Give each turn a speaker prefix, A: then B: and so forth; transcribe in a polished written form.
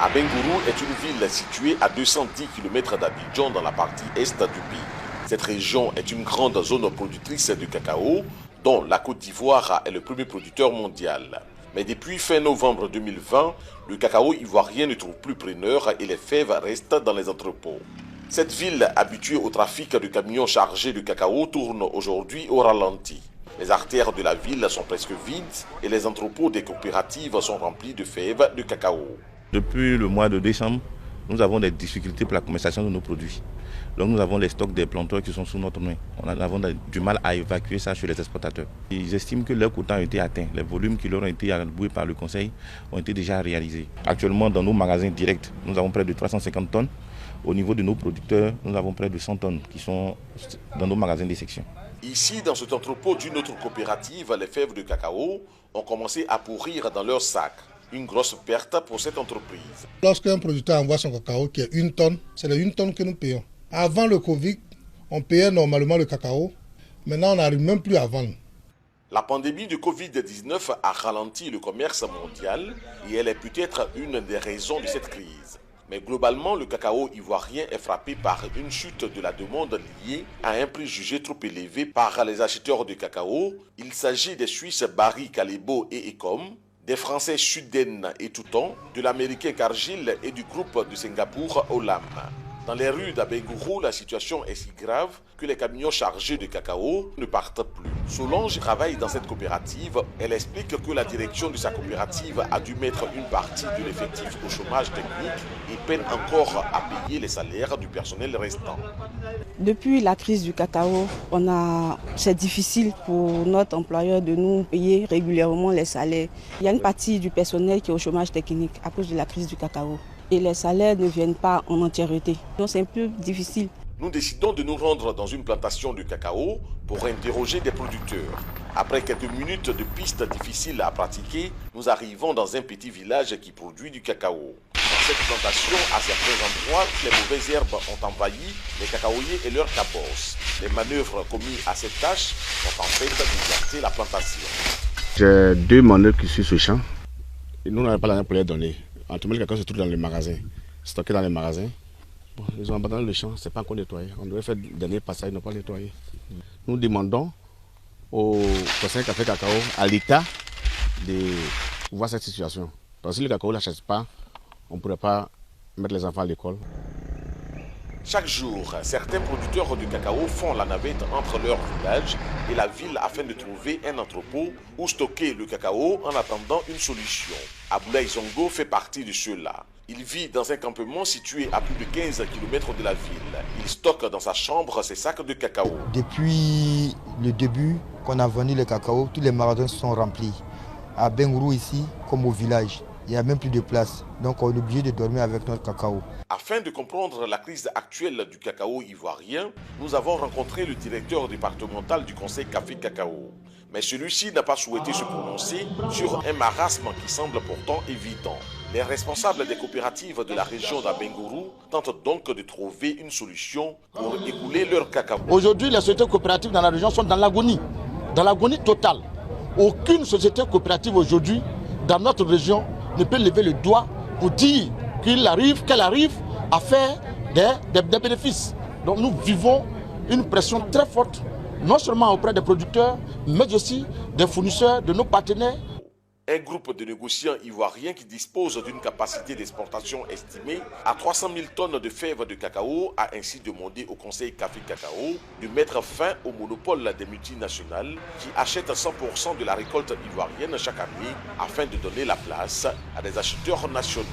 A: Abengourou est une ville située à 210 km d'Abidjan dans la partie est du pays. Cette région est une grande zone productrice de cacao dont la Côte d'Ivoire est le premier producteur mondial. Mais depuis fin novembre 2020, le cacao ivoirien ne trouve plus preneur et les fèves restent dans les entrepôts. Cette ville, habituée au trafic de camions chargés de cacao, tourne aujourd'hui au ralenti. Les artères de la ville sont presque vides et les entrepôts des coopératives sont remplis de fèves de cacao.
B: Depuis le mois de décembre, nous avons des difficultés pour la commercialisation de nos produits. Donc nous avons les stocks des planteurs qui sont sous notre main. On a du mal à évacuer ça chez les exportateurs. Ils estiment que leur quota a été atteint. Les volumes qui leur ont été alloués par le conseil ont été déjà réalisés. Actuellement, dans nos magasins directs, nous avons près de 350 tonnes. Au niveau de nos producteurs, nous avons près de 100 tonnes qui sont dans nos magasins des sections.
A: Ici, dans cet entrepôt d'une autre coopérative, les fèves de cacao ont commencé à pourrir dans leurs sacs. Une grosse perte pour cette entreprise.
C: Lorsqu'un producteur envoie son cacao qui est 1 tonne, c'est les 1 tonne que nous payons. Avant le Covid, on payait normalement le cacao. Maintenant, on n'arrive même plus à vendre.
A: La pandémie de Covid-19 a ralenti le commerce mondial et elle est peut-être une des raisons de cette crise. Mais globalement, le cacao ivoirien est frappé par une chute de la demande liée à un prix jugé trop élevé par les acheteurs de cacao. Il s'agit des Suisses Barry, Calebo et Ecom, des Français Suden et Touton, de l'Américain Cargill et du groupe de Singapour Olam. Dans les rues d'Abengourou, la situation est si grave que les camions chargés de cacao ne partent plus. Solange travaille dans cette coopérative. Elle explique que la direction de sa coopérative a dû mettre une partie de l'effectif au chômage technique et peine encore à payer les salaires du personnel restant.
D: Depuis la crise du cacao, c'est difficile pour notre employeur de nous payer régulièrement les salaires. Il y a une partie du personnel qui est au chômage technique à cause de la crise du cacao. Et les salaires ne viennent pas en entièreté. Donc c'est un peu difficile.
A: Nous décidons de nous rendre dans une plantation de cacao pour interroger des producteurs. Après quelques minutes de pistes difficiles à pratiquer, nous arrivons dans un petit village qui produit du cacao. Dans cette plantation, à certains endroits, les mauvaises herbes ont envahi les cacaoyers et leurs cabosses. Les manœuvres commises à cette tâche ont en fait déserté la plantation.
E: J'ai 2 manœuvres qui suivent ce champ. Et nous n'avons pas l'argent pour les donner. En tout cas, le cacao se trouve dans le magasin, stocké dans les magasins. Bon, ils ont abandonné le champ, ce n'est pas encore nettoyé. On devait faire le dernier passage, ils n'ont pas nettoyé. Nous demandons au conseil café cacao, à l'État, de voir cette situation. Parce que si le cacao ne l'achète pas, on ne pourrait pas mettre les enfants à l'école.
A: Chaque jour, certains producteurs de cacao font la navette entre leur village et la ville afin de trouver un entrepôt où stocker le cacao en attendant une solution. Aboulaye Zongo fait partie de ceux-là. Il vit dans un campement situé à plus de 15 km de la ville. Il stocke dans sa chambre ses sacs de cacao.
F: Depuis le début qu'on a vendu le cacao, tous les magasins sont remplis. À Bengourou ici, comme au village, il n'y a même plus de place. Donc on est obligé de dormir avec notre cacao.
A: Afin de comprendre la crise actuelle du cacao ivoirien, nous avons rencontré le directeur départemental du conseil café cacao. Mais celui-ci n'a pas souhaité se prononcer sur un marasme qui semble pourtant évident. Les responsables des coopératives de la région d'Abengourou tentent donc de trouver une solution pour écouler leur cacao.
G: Aujourd'hui, les sociétés coopératives dans la région sont dans l'agonie totale. Aucune société coopérative aujourd'hui dans notre région ne peut lever le doigt pour dire qu'elle arrive à faire des bénéfices. Donc nous vivons une pression très forte, non seulement auprès des producteurs, mais aussi des fournisseurs, de nos partenaires.
A: Un groupe de négociants ivoiriens qui dispose d'une capacité d'exportation estimée à 300 000 tonnes de fèves de cacao a ainsi demandé au Conseil Café Cacao de mettre fin au monopole des multinationales qui achètent 100% de la récolte ivoirienne chaque année afin de donner la place à des acheteurs nationaux.